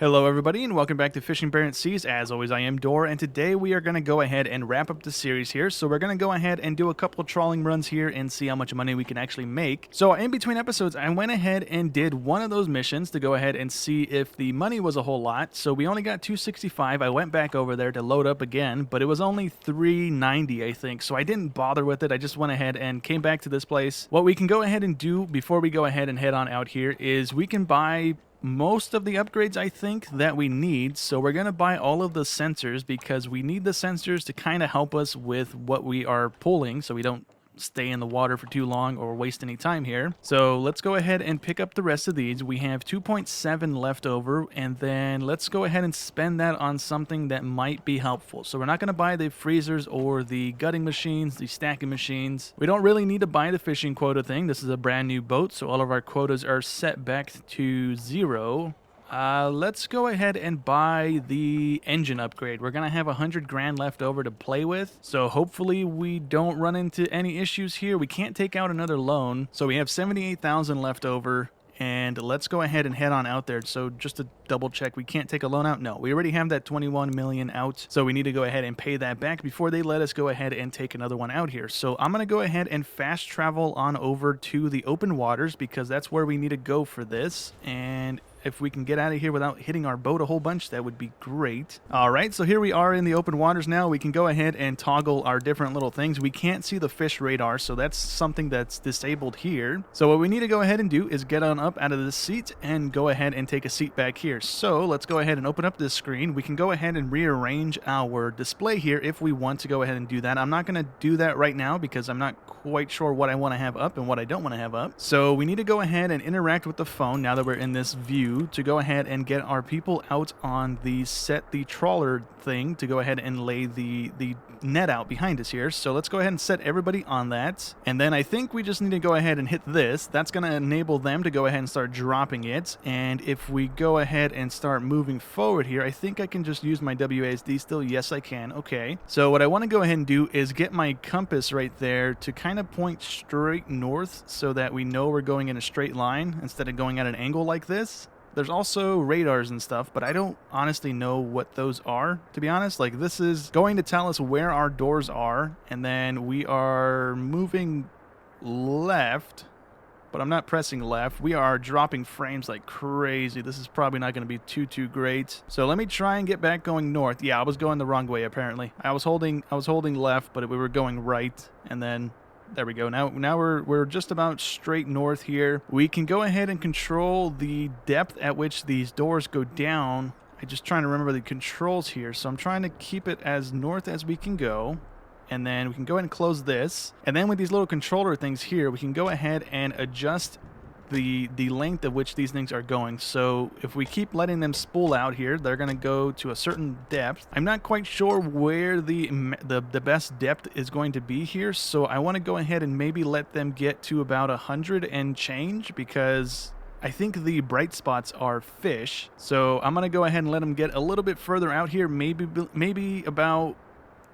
Hello everybody and welcome back to Fishing Barents Seas. As always, I am Dor, and today we are going to go ahead and wrap up the series here. So we're going to go ahead and do a couple trawling runs here and see how much money we can actually make. So in between episodes, I went ahead and did one of those missions to go ahead and see if the money was a whole lot. So we only got 265. I went back over there to load up again, but it was only 390, I think. So I didn't bother with it. I just went ahead and came back to this place. What we can go ahead and do before we go ahead and head on out here is we can buy most of the upgrades I think that we need. So we're going to buy all of the sensors because we need the sensors to kind of help us with what we are pulling so we don't stay in the water for too long or waste any time here. So let's go ahead and pick up the rest of these. We have 2.7 left over, and then let's go ahead and spend that on something that might be helpful. So we're not going to buy the freezers or the gutting machines, the stacking machines. We don't really need to buy the fishing quota thing. This is a brand new boat, so all of our quotas are set back to 0. Let's go ahead and buy the engine upgrade. We're going to have 100 grand left over to play with. So hopefully we don't run into any issues here. We can't take out another loan. So we have 78,000 left over. And let's go ahead and head on out there. So just to double check, we can't take a loan out? No, we already have that 21 million out. So we need to go ahead and pay that back before they let us go ahead and take another one out here. So I'm going to go ahead and fast travel on over to the open waters because that's where we need to go for this. And if we can get out of here without hitting our boat a whole bunch, that would be great. All right, so here we are in the open waters now. We can go ahead and toggle our different little things. We can't see the fish radar, so that's something that's disabled here. So what we need to go ahead and do is get on up out of this seat and go ahead and take a seat back here. So let's go ahead and open up this screen. We can go ahead and rearrange our display here if we want to go ahead and do that. I'm not going to do that right now because I'm not quite sure what I want to have up and what I don't want to have up. So we need to go ahead and interact with the phone now that we're in this view to go ahead and get our people out on the set the trawler thing to go ahead and lay the net out behind us here. So let's go ahead and set everybody on that. And then I think we just need to go ahead and hit this. That's going to enable them to go ahead and start dropping it. And if we go ahead and start moving forward here, I think I can just use my WASD still. Yes, I can. Okay. So what I want to go ahead and do is get my compass right there to kind of point straight north so that we know we're going in a straight line instead of going at an angle like this. There's also radars and stuff, but I don't honestly know what those are, to be honest. Like, this is going to tell us where our doors are, and then we are moving left, but I'm not pressing left. We are dropping frames like crazy. This is probably not going to be too great. So let me try and get back going north. Yeah, I was going the wrong way, apparently. I was holding left, but we were going right, and then there we go. Now we're just about straight north here. We can go ahead and control the depth at which these doors go down. I'm just trying to remember the controls here. So I'm trying to keep it as north as we can go. And then we can go ahead and close this. And then with these little controller things here, we can go ahead and adjust the length at which these things are going. So if we keep letting them spool out here, they're going to go to a certain depth. I'm not quite sure where the best depth is going to be here, so I want to go ahead and maybe let them get to about 100 and change because I think the bright spots are fish. So I'm going to go ahead and let them get a little bit further out here, maybe about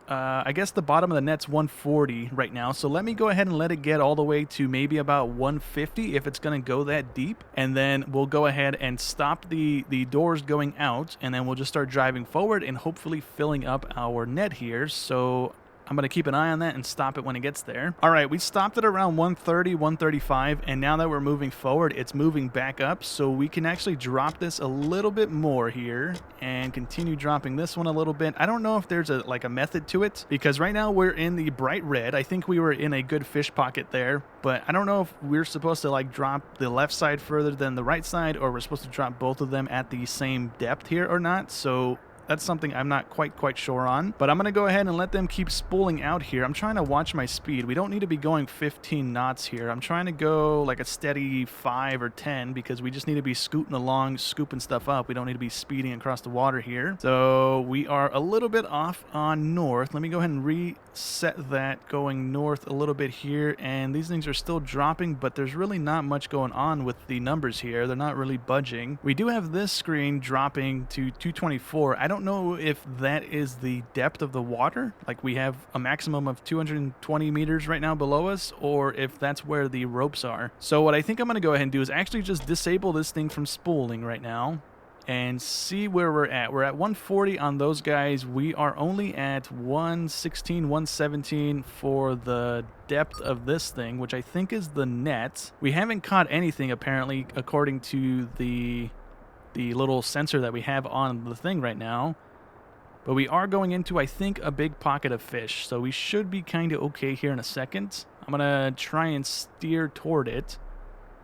I guess the bottom of the net's 140 right now, so let me go ahead and let it get all the way to maybe about 150 if it's going to go that deep, and then we'll go ahead and stop the doors going out, and then we'll just start driving forward and hopefully filling up our net here. So I'm going to keep an eye on that and stop it when it gets there. All right, we stopped at around 130, 135, and now that we're moving forward, it's moving back up, so we can actually drop this a little bit more here and continue dropping this one a little bit. I don't know if there's a method to it, because right now we're in the bright red. I think we were in a good fish pocket there, but I don't know if we're supposed to like drop the left side further than the right side, or we're supposed to drop both of them at the same depth here or not. So that's something I'm not quite sure on, but I'm going to go ahead and let them keep spooling out here. I'm trying to watch my speed. We don't need to be going 15 knots here. I'm trying to go like a steady 5 or 10 because we just need to be scooting along, scooping stuff up. We don't need to be speeding across the water here. So we are a little bit off on north. Let me go ahead and reset that going north a little bit here, and these things are still dropping, but there's really not much going on with the numbers here. They're not really budging. We do have this screen dropping to 224. I don't know if that is the depth of the water, like we have a maximum of 220 meters right now below us, or if that's where the ropes are. So what I think I'm going to go ahead and do is actually just disable this thing from spooling right now, and see where we're at. We're at 140 on those guys. We are only at 116, 117 for the depth of this thing, which I think is the net. We haven't caught anything apparently, according to the little sensor that we have on the thing right now. But we are going into, I think, a big pocket of fish. So we should be kind of okay here in a second. I'm going to try and steer toward it,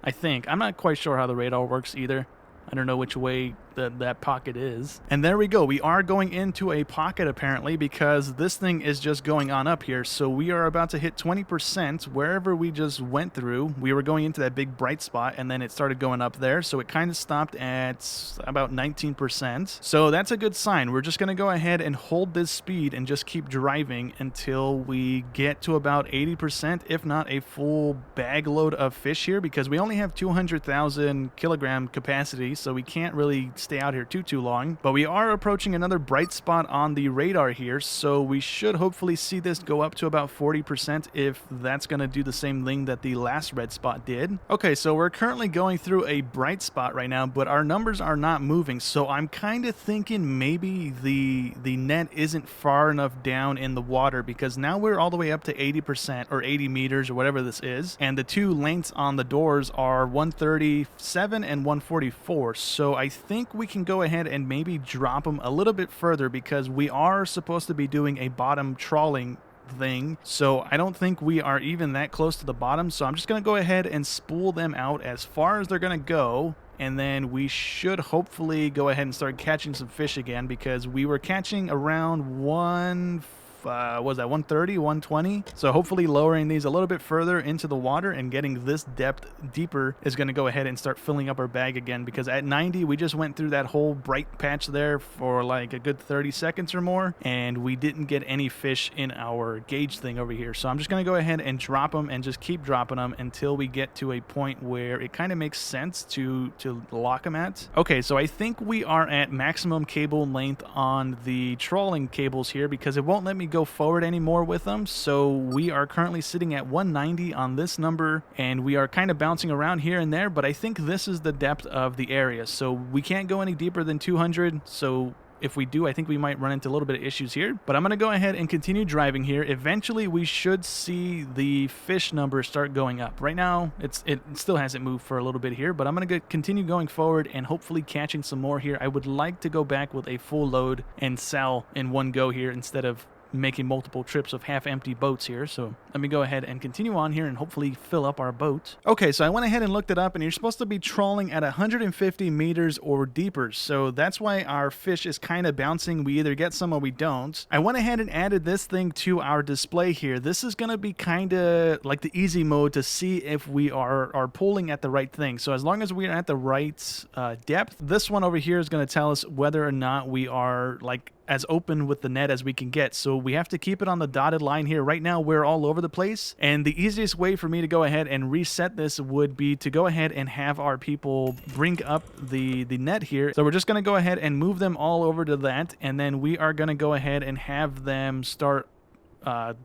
I think. I'm not quite sure how the radar works either. I don't know which way that pocket is. And there we go. We are going into a pocket apparently, because this thing is just going on up here. So we are about to hit 20% wherever we just went through. We were going into that big bright spot and then it started going up there. So it kind of stopped at about 19%. So that's a good sign. We're just going to go ahead and hold this speed and just keep driving until we get to about 80%, if not a full bag load of fish here, because we only have 200,000 kilogram capacity. So we can't really stay out here too long, but we are approaching another bright spot on the radar here, so we should hopefully see this go up to about 40% if that's going to do the same thing that the last red spot did. Okay, so we're currently going through a bright spot right now, but our numbers are not moving, so I'm kind of thinking maybe the net isn't far enough down in the water, because now we're all the way up to 80% or 80 meters or whatever this is, and the two lengths on the doors are 137 and 144, so I think we can go ahead and maybe drop them a little bit further, because we are supposed to be doing a bottom trawling thing, so I don't think we are even that close to the bottom. So I'm just going to go ahead and spool them out as far as they're going to go, and then we should hopefully go ahead and start catching some fish again, because we were catching around 130, 120. So hopefully lowering these a little bit further into the water and getting this depth deeper is going to go ahead and start filling up our bag again, because at 90 we just went through that whole bright patch there for like a good 30 seconds or more, and we didn't get any fish in our gauge thing over here. So I'm just going to go ahead and drop them and just keep dropping them until we get to a point where it kind of makes sense to lock them at. Okay, so I think we are at maximum cable length on the trawling cables here, because it won't let me go forward anymore with them. So we are currently sitting at 190 on this number, and we are kind of bouncing around here and there, but I think this is the depth of the area, so we can't go any deeper than 200. So if we do, I think we might run into a little bit of issues here, but I'm going to go ahead and continue driving here. Eventually we should see the fish numbers start going up. Right now it still hasn't moved for a little bit here, but I'm going to continue going forward and hopefully catching some more here. I would like to go back with a full load and sell in one go here instead of making multiple trips of half-empty boats here. So let me go ahead and continue on here and hopefully fill up our boat. Okay, so I went ahead and looked it up, and you're supposed to be trawling at 150 meters or deeper. So that's why our fish is kind of bouncing. We either get some or we don't. I went ahead and added this thing to our display here. This is going to be kind of like the easy mode to see if we are pulling at the right thing. So as long as we are at the right depth, this one over here is going to tell us whether or not we are like as open with the net as we can get. So we have to keep it on the dotted line here. Right now we're all over the place, and the easiest way for me to go ahead and reset this would be to go ahead and have our people bring up the net here. So we're just going to go ahead and move them all over to that, and then we are going to go ahead and have them start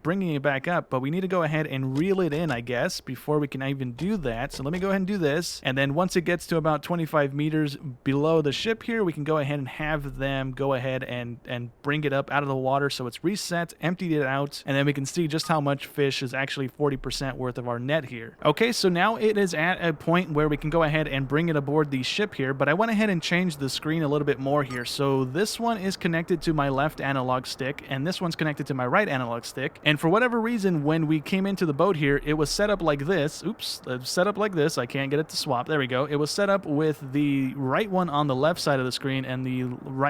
bringing it back up, but we need to go ahead and reel it in, I guess, before we can even do that. So let me go ahead and do this, and then once it gets to about 25 meters below the ship here, we can go ahead and have them go ahead and bring it up out of the water so it's reset, emptied it out, and then we can see just how much fish is actually 40% worth of our net here. Okay, so now it is at a point where we can go ahead and bring it aboard the ship here, but I went ahead and changed the screen a little bit more here. So this one is connected to my left analog stick, and this one's connected to my right analog stick, and for whatever reason, when we came into the boat here, it was set up like this. Oops, set up like this. I can't get it to swap. There we go. It was set up with the right one on the left side of the screen and the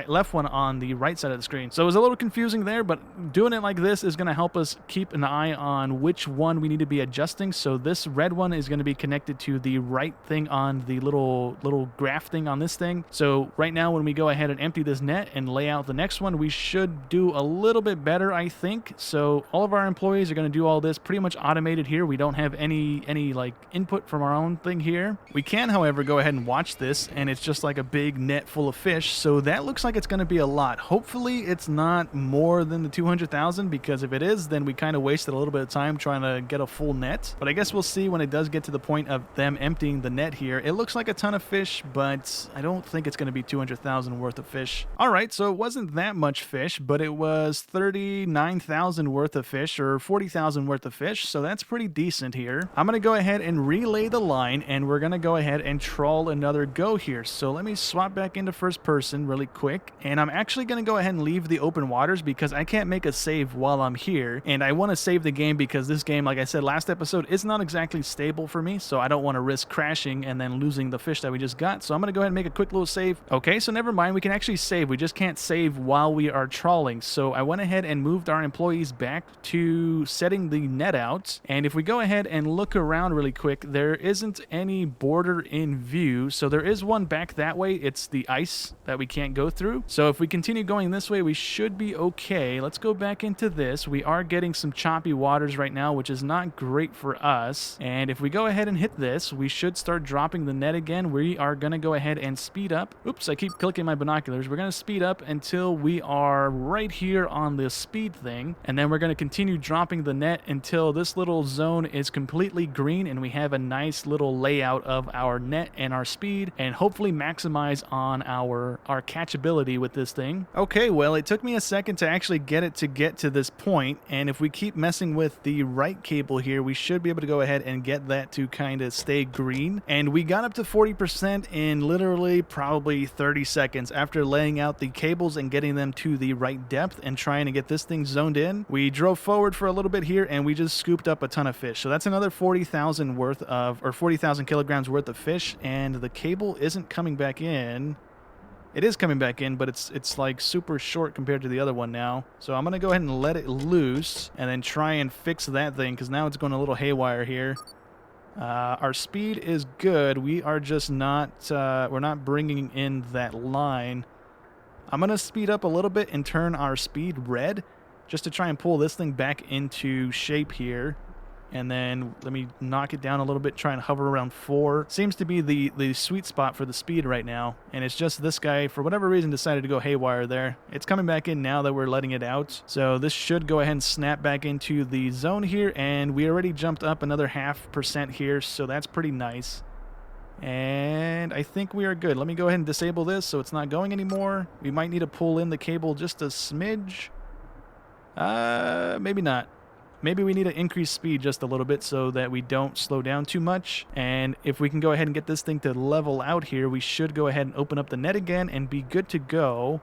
left one on the right side of the screen. So it was a little confusing there, but doing it like this is going to help us keep an eye on which one we need to be adjusting. So this red one is going to be connected to the right thing on the little graph thing on this thing. So right now, when we go ahead and empty this net and lay out the next one, we should do a little bit better, I think. So So all of our employees are going to do all this pretty much automated here. We don't have any like input from our own thing here. We can, however, go ahead and watch this, and it's just like a big net full of fish. So that looks like it's going to be a lot. Hopefully it's not more than the 200,000, because if it is, then we kind of wasted a little bit of time trying to get a full net. But I guess we'll see when it does get to the point of them emptying the net here. It looks like a ton of fish, but I don't think it's going to be 200,000 worth of fish. All right, so it wasn't that much fish, but it was 39,000 worth of fish, or 40,000 worth of fish. So that's pretty decent here. I'm going to go ahead and relay the line, and we're going to go ahead and trawl another go here. So let me swap back into first person really quick, and I'm actually going to go ahead and leave the open waters because I can't make a save while I'm here, and I want to save the game because this game, like I said last episode, is not exactly stable for me, so I don't want to risk crashing and then losing the fish that we just got. So I'm going to go ahead and make a quick little save. Okay, so never mind, we can actually save. We just can't save while we are trawling. So I went ahead and moved our employees back to setting the net out, and if we go ahead and look around really quick, there isn't any border in view. So there is one back that way. It's the ice that we can't go through. So if we continue going this way, we should be okay. Let's go back into this. We are getting some choppy waters right now, which is not great for us. And if we go ahead and hit this, we should start dropping the net again. We are going to go ahead and speed up. Oops, I keep clicking my binoculars. We're going to speed up until we are right here on the speed thing. And then we're going to continue dropping the net until this little zone is completely green and we have a nice little layout of our net and our speed, and hopefully maximize on our catchability with this thing. Okay, well, it took me a second to actually get it to this point, and if we keep messing with the right cable here, we should be able to go ahead and get that to kind of stay green. And we got up to 40% in literally probably 30 seconds after laying out the cables and getting them to the right depth and trying to get this thing zoned in. We drove forward for a little bit here and we just scooped up a ton of fish. So that's another 40,000 worth of, or 40,000 kilograms worth of fish, and the cable isn't coming back in. It is coming back in, but it's like super short compared to the other one now. So I'm going to go ahead and let it loose and then try and fix that thing, because now it's going a little haywire here. Our speed is good. We are just not, we're not bringing in that line. I'm going to speed up a little bit and turn our speed red just to try and pull this thing back into shape here. And then let me knock it down a little bit, try and hover around 4. Seems to be the sweet spot for the speed right now. And it's just this guy, for whatever reason, decided to go haywire there. It's coming back in now that we're letting it out. So this should go ahead and snap back into the zone here. And we already jumped up another 0.5% here, so that's pretty nice. And I think we are good. Let me go ahead and disable this so it's not going anymore. We might need to pull in the cable just a smidge. Maybe not. Maybe we need to increase speed just a little bit so that we don't slow down too much. And if we can go ahead and get this thing to level out here, we should go ahead and open up the net again and be good to go.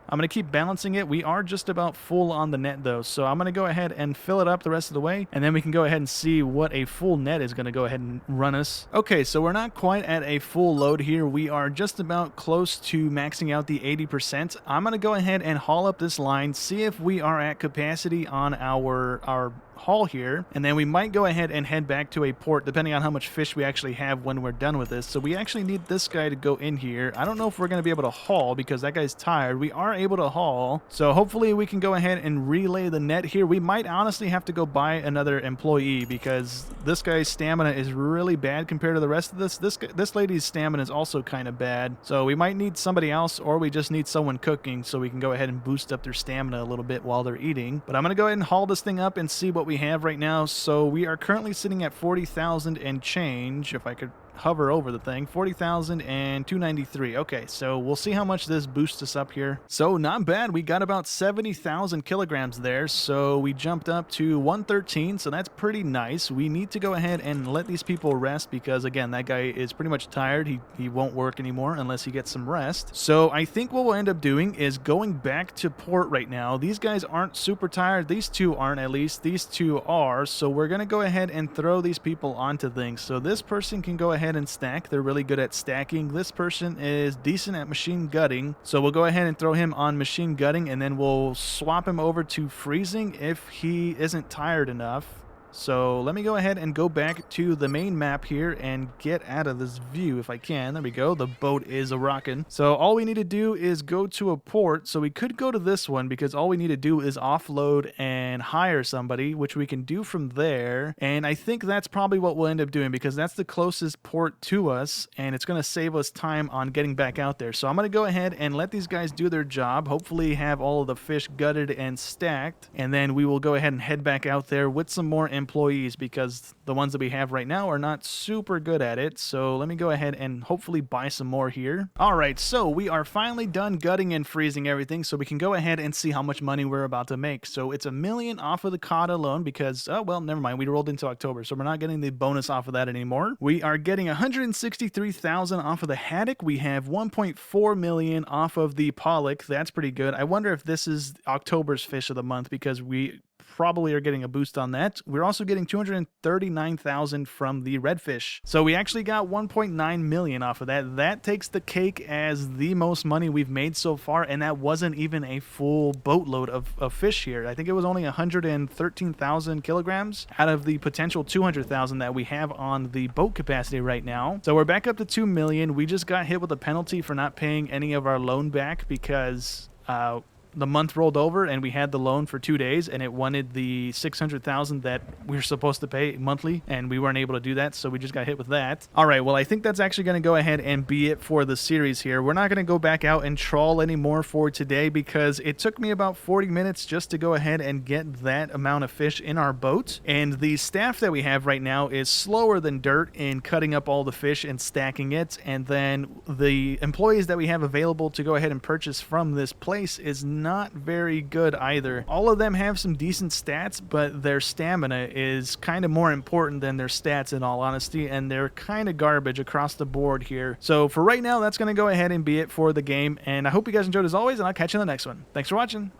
I'm going to keep balancing it. We are just about full on the net though, so I'm going to go ahead and fill it up the rest of the way, and then we can go ahead and see what a full net is going to go ahead and run us. Okay, so we're not quite at a full load here. We are just about close to maxing out the 80%. I'm going to go ahead and haul up this line, see if we are at capacity on our haul here, and then we might go ahead and head back to a port depending on how much fish we actually have when we're done with this. So we actually need this guy to go in here. I don't know if we're going to be able to haul because that guy's tired. We are able to haul, so hopefully we can go ahead and relay the net here. We might honestly have to go buy another employee because this guy's stamina is really bad compared to the rest of this. This lady's stamina is also kind of bad, so we might need somebody else, or we just need someone cooking so we can go ahead and boost up their stamina a little bit while they're eating. But I'm going to go ahead and haul this thing up and see what we have right now. So we are currently sitting at 40,000 and change. If I could hover over the thing, 40,293. Okay, so we'll see how much this boosts us up here. So not bad. We got about 70,000 kilograms there, so we jumped up to 113, so that's pretty nice. We need to go ahead and let these people rest because, again, that guy is pretty much tired. He won't work anymore unless he gets some rest. So I think what we'll end up doing is going back to port right now. These guys aren't super tired. These two aren't, at least. These two are, so we're going to go ahead and throw these people onto things. So this person can go ahead and stack. They're really good at stacking. This person is decent at machine gutting, so we'll go ahead and throw him on machine gutting, and then we'll swap him over to freezing if he isn't tired enough. So let me go ahead and go back to the main map here and get out of this view if I can. There we go. The boat is a rockin'. So all we need to do is go to a port. So we could go to this one because all we need to do is offload and hire somebody, which we can do from there. And I think that's probably what we'll end up doing because that's the closest port to us and it's going to save us time on getting back out there. So I'm going to go ahead and let these guys do their job, hopefully have all of the fish gutted and stacked, and then we will go ahead and head back out there with some more employees because the ones that we have right now are not super good at it. So let me go ahead and hopefully buy some more here. All right, so we are finally done gutting and freezing everything, so we can go ahead and see how much money we're about to make. So it's $1 million off of the cod alone because, oh, well, never mind. We rolled into October, so we're not getting the bonus off of that anymore. We are getting $163,000 off of the haddock. We have $1.4 million off of the pollock. That's pretty good. I wonder if this is October's fish of the month because we probably are getting a boost on that. We're also getting $239,000 from the redfish. So we actually got $1.9 million off of that. That takes the cake as the most money we've made so far, and that wasn't even a full boatload of fish here. I think it was only 113,000 kilograms out of the potential 200,000 that we have on the boat capacity right now. So we're back up to 2 million. We just got hit with a penalty for not paying any of our loan back because the month rolled over and we had the loan for 2 days and it wanted the 600,000 that we were supposed to pay monthly and we weren't able to do that, so we just got hit with that. All right, well, I think that's actually going to go ahead and be it for the series here. We're not going to go back out and trawl anymore for today because it took me about 40 minutes just to go ahead and get that amount of fish in our boat, and the staff that we have right now is slower than dirt in cutting up all the fish and stacking it, and then the employees that we have available to go ahead and purchase from this place is not very good either. All of them have some decent stats, but their stamina is kind of more important than their stats in all honesty, and they're kind of garbage across the board here. So for right now, that's going to go ahead and be it for the game, and I hope you guys enjoyed as always, and I'll catch you in the next one. Thanks for watching.